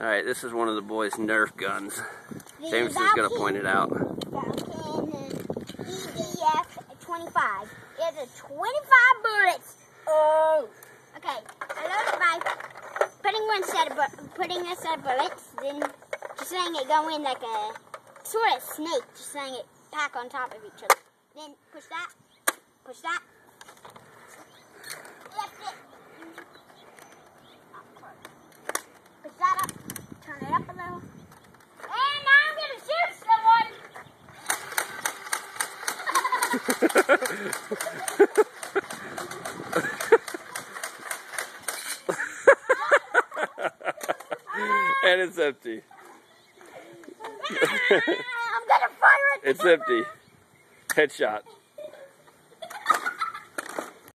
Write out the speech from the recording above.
Alright, this is one of the boys' Nerf guns. James is going to point it out. EDF 25. It has 25 bullets. Oh. Okay, I load it by putting a set of bullets, then just letting it go in like a sort of snake, just letting it pack on top of each other. Then push that, lift it, push that up, turn it up a little, and now I'm going to shoot someone! And it's empty. I'm gonna fire it. It's empty. Headshot.